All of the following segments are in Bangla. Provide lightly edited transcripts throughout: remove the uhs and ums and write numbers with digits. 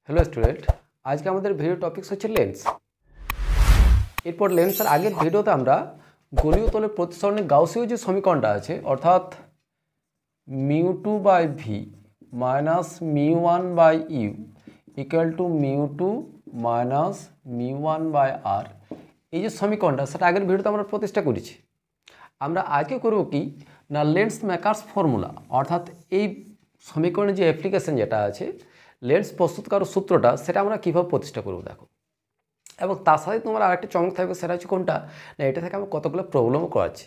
হ্যালো স্টুডেন্ট, আজকে আমাদের ভিডিও টপিকস হচ্ছে লেন্স। এরপর লেন্সের আগের ভিডিওতে আমরা গোলীয় তলের প্রতিসরণে গাউসীয় যে সমীকরণটা আছে, অর্থাৎ μ2 by V minus μ1 by U equal to μ2 minus μ1 by R, এই যে সমীকরণটা সেটা আগের ভিডিওতে আমরা প্রতিষ্ঠা করেছি। আমরা আজকে করব কি না, লেন্স মেকার্স ফর্মুলা, অর্থাৎ এই সমীকরণের যে অ্যাপ্লিকেশন যেটা আছে লেন্স প্রস্তুতকারক সূত্রটা, সেটা আমরা কীভাবে প্রতিষ্ঠা করব দেখো। এবং তার সাথে তোমার আরেকটা চমক থাকবে, সেটা হচ্ছে কোনটা না, এটা থেকে আমরা কতগুলো প্রবলেমও করাচ্ছি,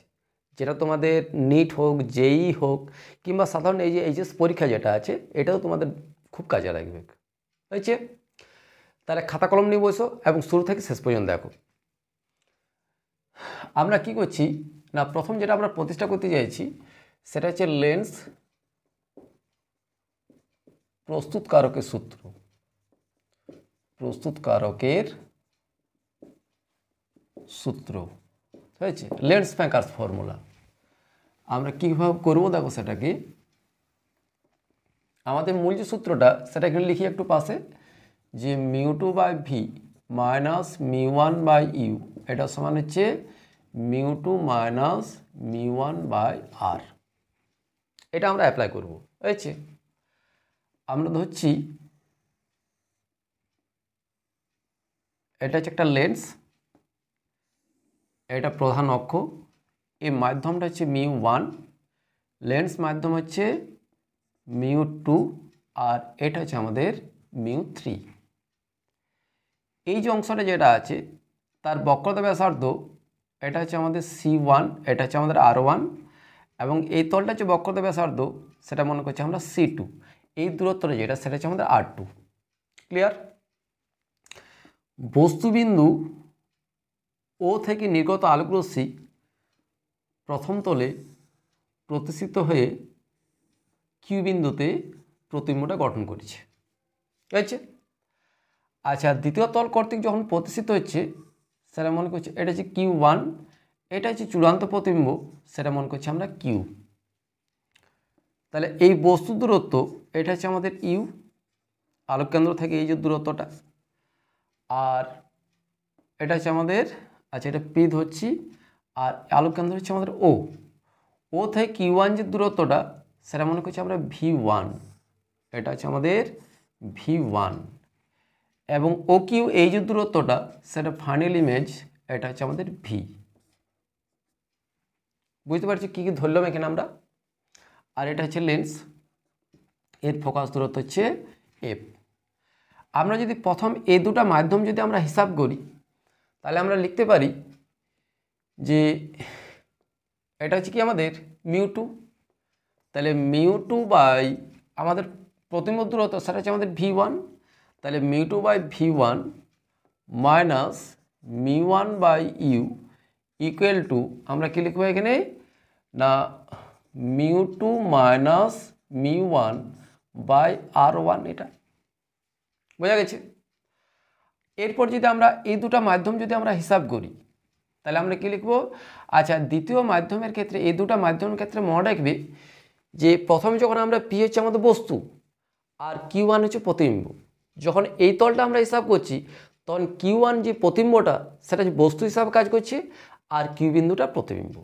যেটা তোমাদের নিট হোক, জেই হোক, কিংবা সাধারণ এই যে এইচএস পরীক্ষা যেটা আছে, এটাও তোমাদের খুব কাজে লাগবে। হয়েছে? তাহলে খাতা কলম নিয়ে বসো এবং শুরু থেকে শেষ পর্যন্ত দেখো। আমরা কি করছি না, প্রথম যেটা আমরা প্রতিষ্ঠা করতে চাইছি সেটা হচ্ছে লেন্স প্রস্তুতকারকের সূত্র। প্রস্তুতকারকের সূত্র হয়েছে লেন্স মেকার্স ফর্মুলা। আমরা কীভাবে করবো দেখো, সেটাকে আমাদের মূল যে সূত্রটা সেটা এখানে লিখি একটু পাশে, যে μ2 by V minus μ1 by U, এটা সমান হচ্ছে μ2 মাইনাস μ1 বাই আর। এটা আমরা অ্যাপ্লাই করবো। হয়েছে? আমরা ধরছি এটা হচ্ছে একটা লেন্স, এটা প্রধান অক্ষ, এই মাধ্যমটা হচ্ছে μ1, লেন্স মাধ্যম হচ্ছে μ2, আর এটা হচ্ছে আমাদের μ3। এই যে অংশটা যেটা আছে তার বক্রতা ব্যাসার্ধ, এটা হচ্ছে আমাদের C1, এটা হচ্ছে আমাদের R1, এবং এই তলটা হচ্ছে বক্রতা ব্যাসার্ধ, সেটা মনে করছি আমরা C2। এই দূরত্বটা যেটা সেটা হচ্ছে আমাদের R2। ক্লিয়ার? বস্তুবিন্দু ও থেকে নির্গত আলোকরশ্মি প্রথম তলে প্রতিষ্ঠিত হয়ে কিউ বিন্দুতে প্রতিবিম্বটা গঠন করেছে। ঠিক আছে? আচ্ছা, দ্বিতীয় তল কর্তৃক যখন প্রতিষ্ঠিত হচ্ছে সেটা মনে করছি এটা হচ্ছে Q1, এটা হচ্ছে চূড়ান্ত প্রতিবিম্ব, সেটা মনে করছি আমরা কিউ। তাহলে এই বস্তু দূরত্ব এটা হচ্ছে আমাদের ইউ, আলোক কেন্দ্র থেকে এই যে দূরত্বটা, আর এটা হচ্ছে আমাদের, আচ্ছা এটা পি ধরছি, আর আলোক কেন্দ্র হচ্ছে আমাদের ও। ও থেকে Q1 যে দূরত্বটা সেটা মনে করছি আমরা V1, এটা হচ্ছে আমাদের V1, এবং ও কিউ এই যে দূরত্বটা সেটা ফাইনাল ইমেজ, এটা হচ্ছে আমাদের ভি। বুঝতে পারছি কী কী ধরলাম এখানে আমরা। আর এটা হচ্ছে লেন্স, এর ফোকাস দূরত্ব হচ্ছে এফ। আমরা যদি প্রথম এই দুটো মাধ্যম যদি আমরা হিসাব করি, তাহলে আমরা লিখতে পারি যে এটা হচ্ছে কি আমাদের μ2, তাহলে μ2 বাই আমাদের প্রতিবিম্ব দূরত্ব সেটা হচ্ছে আমাদের V1, তাহলে μ2 by V1 minus μ1 by U equal to, আমরা কি লিখবো এখানে না, μ2 মাইনাস μ1 বাই R1। এটা বোঝা গেছে? এরপর যদি আমরা এই দুটো মাধ্যম যদি আমরা হিসাব করি, তাহলে আমরা কি লিখবো, আচ্ছা দ্বিতীয় মাধ্যমের ক্ষেত্রে, এই দুটো মাধ্যমের ক্ষেত্রে মনে রাখবে যে প্রথমে যখন আমরা পি হচ্ছে আমাদের বস্তু আর Q1 হচ্ছে প্রতিবিম্ব, যখন এই তলটা আমরা হিসাব করছি তখন Q1 যে প্রতিবিম্বটা সেটা হচ্ছে বস্তু হিসাবে কাজ করছে, আর কিউ বিন্দুটা প্রতিবিম্ব।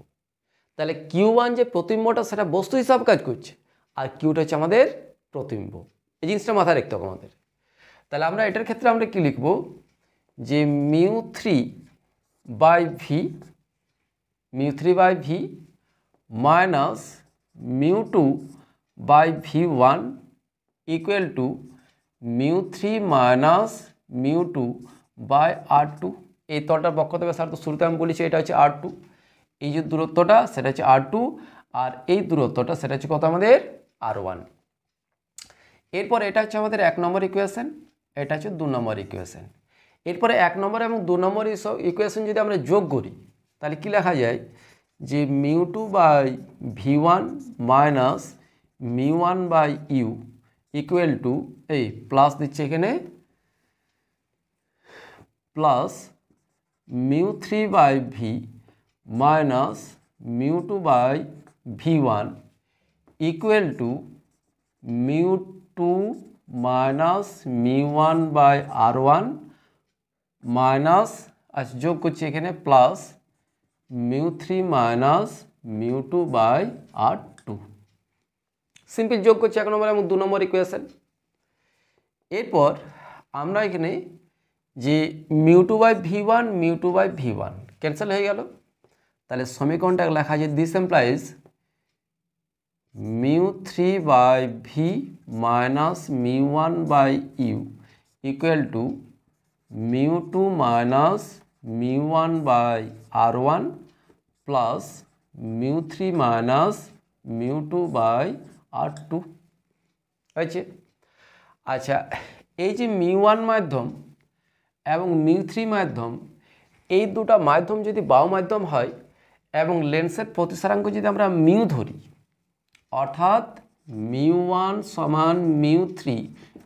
তাহলে Q1 যে প্রতিবিম্বটা সেটা বস্তু হিসাবে কাজ করছে, আর কিউটা হচ্ছে আমাদের প্রতিবিম্ব। এই জিনিসটা মাথায় রাখতে হবে আমাদের। তাহলে আমরা এটার ক্ষেত্রে আমরা কি লিখব, যে μ3 by V minus μ2 by V1 equal to μ3 minus μ2 by R2। এই তলটার বক্রতা ব্যাসার্ধ শুরুতে আমি বলেছি এটা হচ্ছে R2, এই যে দূরত্বটা সেটা হচ্ছে R2, আর এই দূরত্বটা সেটা হচ্ছে কত আমাদের R1। এরপর এটা হচ্ছে আমাদের 1 নম্বর ইকুয়েশন, এটা হচ্ছে 2 নম্বর ইকুয়েশন। এরপরে 1 নম্বর এবং 2 নম্বর ইকুয়েশন যদি আমরা যোগ করি, তাহলে কি লেখা যায়, যে μ2 by V1 minus μ1 by U equal to, এই প্লাস দিচ্ছে এখানে, plus μ3 by V minus μ2 by V1 equal to μ2 minus μ1 by r1 minus যোগ করছি এখানে plus μ3 minus μ2 by r2। Simple যোগ করছি 1 নম্বর এবং 2 নম্বর ইকুয়েশন। এরপর আমরা এখানে যে μ2 by v1 μ2 by v1 cancel হয়ে গেল। তাহলে সমীকরণটা লেখা যায় this implies μ3 by v minus μ1 by u equal to μ2 minus μ1 by r1 plus μ3 minus μ2 by r2 হয়েছে। আচ্ছা, এই যে μ1 মাধ্যম এবং μ3 মাধ্যম, এই দুটা মাধ্যম যদি বাহু মাধ্যম হয় এবং লেন্সের প্রতিসরাঙ্ক যদি আমরা মিউ ধরি, অর্থাৎ μ1 সমান μ3,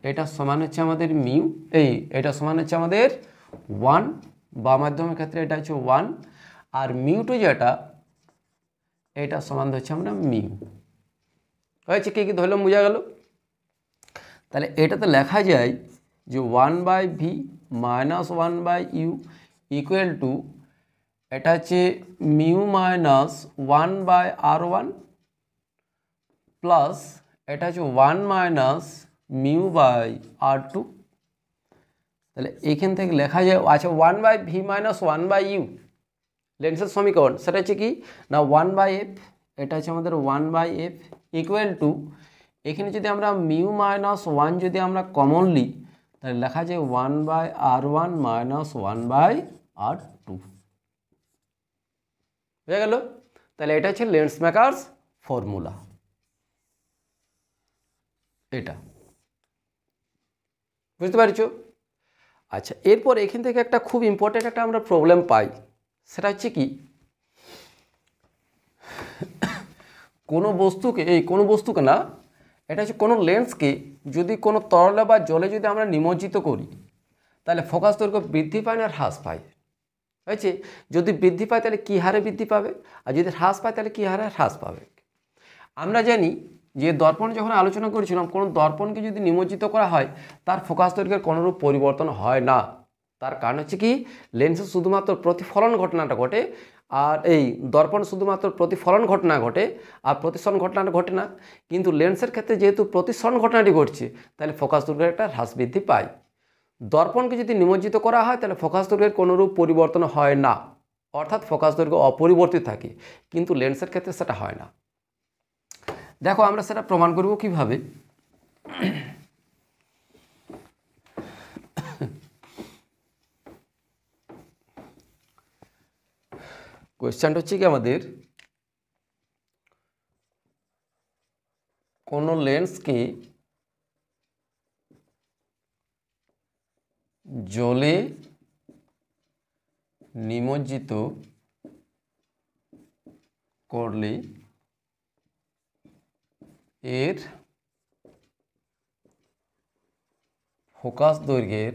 এটা সমান হচ্ছে আমাদের মিউ, এটা সমান হচ্ছে আমাদের 1, বা মাধ্যমের ক্ষেত্রে এটা হচ্ছে 1, আর μ2 যেটা এটা সমান হচ্ছে আমরা মিউ। হয়েছে, কি কি ধরলাম বোঝা গেল। তাহলে এটাতে লেখা যায় যে 1 by V minus 1 by U equal to এটা হচ্ছে mu minus 1 by r1 plus এটা হচ্ছে 1 মাইনাস মিউ বাই r2। তাহলে এখান থেকে লেখা যায়, আচ্ছা 1 by V minus 1 by U লেন্সের সমীকরণ, সেটা হচ্ছে কি না 1 বাই এফ, এটা হচ্ছে আমাদের 1 বাই এফ ইকুয়াল টু এখানে যদি আমরা মিউ মাইনাস 1 যদি আমরা কমন নিই তাহলে লেখা যায় 1 by r1 minus 1 by r2 হয়ে গেল। তাহলে এটা হচ্ছে লেন্স মেকারস ফর্মুলা, এটা বুঝতে পারছো। আচ্ছা, এরপর এখান থেকে একটা খুব ইম্পর্টেন্ট একটা আমরা প্রবলেম পাই, সেটা হচ্ছে কি কোনো বস্তুকে না, এটা হচ্ছে কোনো লেন্সকে যদি কোনো তরলে বা জলে যদি আমরা নিমজ্জিত করি তাহলে ফোকাস দৈর্ঘ্য বৃদ্ধি পায় না হ্রাস পায়। হয়েছে, যদি বৃদ্ধি পায় তাহলে কী হারে বৃদ্ধি পাবে, আর যদি হ্রাস পায় তাহলে কী হারে হ্রাস পাবে। আমরা জানি যে দর্পণ যখন আলোচনা করেছিলাম, কোনো দর্পণকে যদি নিমজ্জিত করা হয় তার ফোকাস দৈর্ঘ্যের কোনোরূপ পরিবর্তন হয় না। তার কারণ হচ্ছে কি লেন্সের শুধুমাত্র প্রতিফলন ঘটনাটা ঘটে, আর এই দর্পণ শুধুমাত্র প্রতিফলন ঘটনা ঘটে আর প্রতিসরণ ঘটনাটা ঘটে না। কিন্তু লেন্সের ক্ষেত্রে যেহেতু প্রতিসরণ ঘটনাটি ঘটছে তাহলে ফোকাস দৈর্ঘ্যের একটা হ্রাস বৃদ্ধি পায়। দর্পণকে যদি নিমজ্জিত করা হয় তাহলে ফোকাস দৈর্ঘ্যের কোনোরূপ পরিবর্তন হয় না, অর্থাৎ ফোকাস দৈর্ঘ্য অপরিবর্তিত থাকে, কিন্তু লেন্সের ক্ষেত্রে সেটা হয় না। দেখো আমরা সেটা প্রমাণ করব কিভাবে। কোয়েশ্চেনটা হচ্ছে কি আমাদের কোনো লেন্সকে জলে নিমজ্জিত করলে এর ফোকাস দৈর্ঘ্যের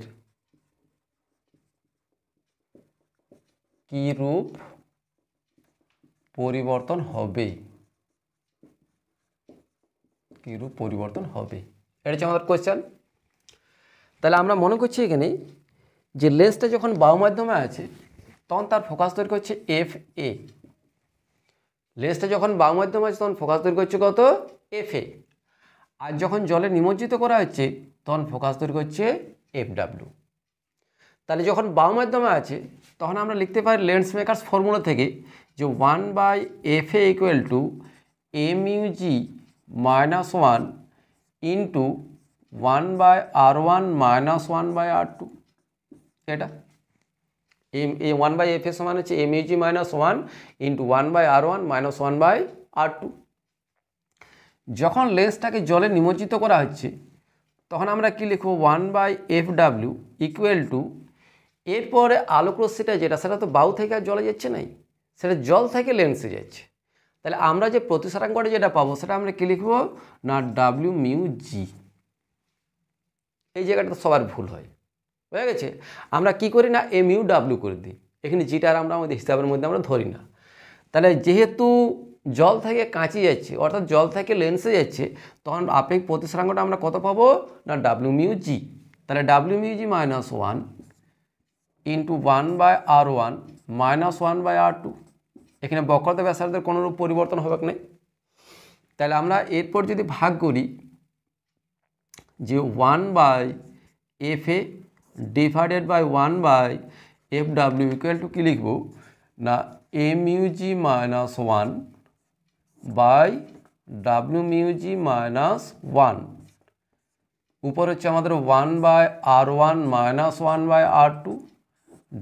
কি রূপ পরিবর্তন হবে, কি রূপ পরিবর্তন হবে, এটা হচ্ছে আমাদের কোয়েশ্চেন। তাহলে আমরা মনে করছি এখানে যে লেন্সটা যখন বায়ু মাধ্যমে আছে তখন তার ফোকাস দৈর্ঘ্য হচ্ছে এফ এ। লেন্সটা যখন বায়ু মাধ্যমে আছে তখন ফোকাস দৈর্ঘ্য হচ্ছে কত, এফ এ। আর যখন জলে নিমজ্জিত করা হচ্ছে তখন ফোকাস দৈর্ঘ্য হচ্ছে এফ ডাব্লিউ। তাহলে যখন বায়ু মাধ্যমে আছে তখন আমরা লিখতে পারি লেন্স মেকারস ফর্মুলা থেকে যে 1 by F A equal to M U G minus 1 into 1 by r1 minus 1 by r2। এটা এ 1 বাই এফ এ সমান হচ্ছে M U G minus 1 into 1 by r1 minus 1 by r2। যখন লেন্সটাকে জলে নিমজ্জিত করা হচ্ছে তখন আমরা কি লিখব 1 by F W equal to, এরপরে আলোক রশ্মিটা যেটা সেটা তো বায়ু থেকে আর জলে যাচ্ছে নাই, সেটা জল থেকে লেন্সে যাচ্ছে। তাহলে আমরা যে প্রতিসরাঙ্কটা যেটা পাবো সেটা আমরা কি লিখব না ডাব্লিউ মিউ জি। এই জায়গাটা সবার ভুল হয়, হয়ে গেছে। আমরা কি করি না এম ইউ ডাব্লিউ করে দিই, এখানে জিটা আর আমরা আমাদের হিসাবের মধ্যে আমরা ধরি না। তাহলে যেহেতু জল থেকে কাঁচি যাচ্ছে অর্থাৎ জল থেকে লেন্সে যাচ্ছে, তখন আপেক্ষিক প্রতিসরাঙ্কটা আমরা কত পাবো না ডাব্লিউ মিউ জি। তাহলে W mu G minus 1 into 1/r1 minus 1/r2। এখানে বক্রতা ব্যাসার্ধের কোনোরূপ পরিবর্তন হবে না। তাহলে আমরা এরপর যদি ভাগ করি যে 1/fa divided by 1/fw equal to কী লিখব না a mu G minus 1 by W mu G minus 1, উপর হচ্ছে আমাদের 1/r1 minus 1/r2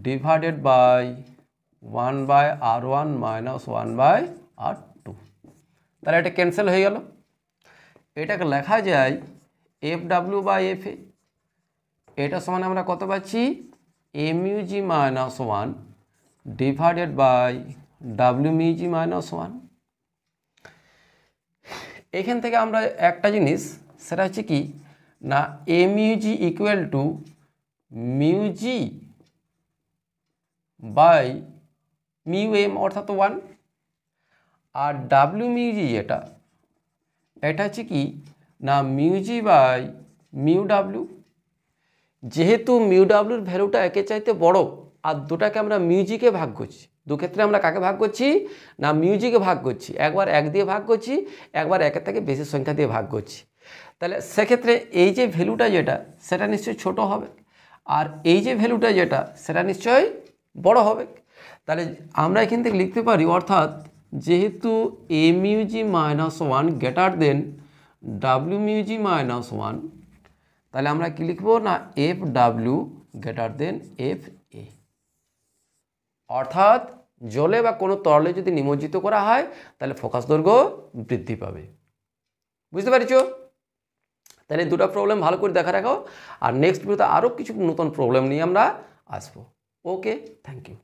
divided by 1/r1 minus 1/r2। তাহলে এটা ক্যান্সেল হয়ে গেল। এটাকে লেখা যায় fw বাই fa, এটা সমান আমরা কত পাচ্ছি a mu G minus 1 divided by W mu G minus 1। এখান থেকে আমরা একটা জিনিস সেটা হচ্ছে কি না a mu G equal to mu G by mu M অর্থাৎ 1, আর ডাব্লিউ মিউ জি এটা হচ্ছে কি না mu G by mu W. যেহেতু মিউ ডাব্লিউর ভ্যালুটা একের চাইতে বড় আর দুটাকে আমরা মিউজিকে ভাগ করছি, দুক্ষেত্রে আমরা কাকে ভাগ করছি না মিউজিকে ভাগ করছি, একবার 1 দিয়ে ভাগ করছি, একবার 1-এর থেকে বেশি সংখ্যা দিয়ে ভাগ করছি। তাহলে সেক্ষেত্রে এই যে ভ্যালুটা যেটা সেটা নিশ্চয়ই ছোট হবে, আর এই যে ভ্যালুটা যেটা সেটা নিশ্চয়ই বড় হবে। তাহলে আমরা এখান থেকে লিখতে পারি অর্থাৎ যেহেতু a mu G minus 1 greater than W mu G minus 1, তাহলে আমরা কি লিখব না F W greater than F এ। অর্থাৎ জলে বা কোনো তরলে যদি নিমজ্জিত করা হয় তাহলে ফোকাস দৈর্ঘ্য বৃদ্ধি পাবে। বুঝতে পারছো? তাহলে দুটো প্রবলেম ভালো করে দেখা রাখো, আর নেক্সট ভিডিওতে আরও কিছু নতুন প্রবলেম নিয়ে আমরা আসবো। ওকে, থ্যাংক ইউ।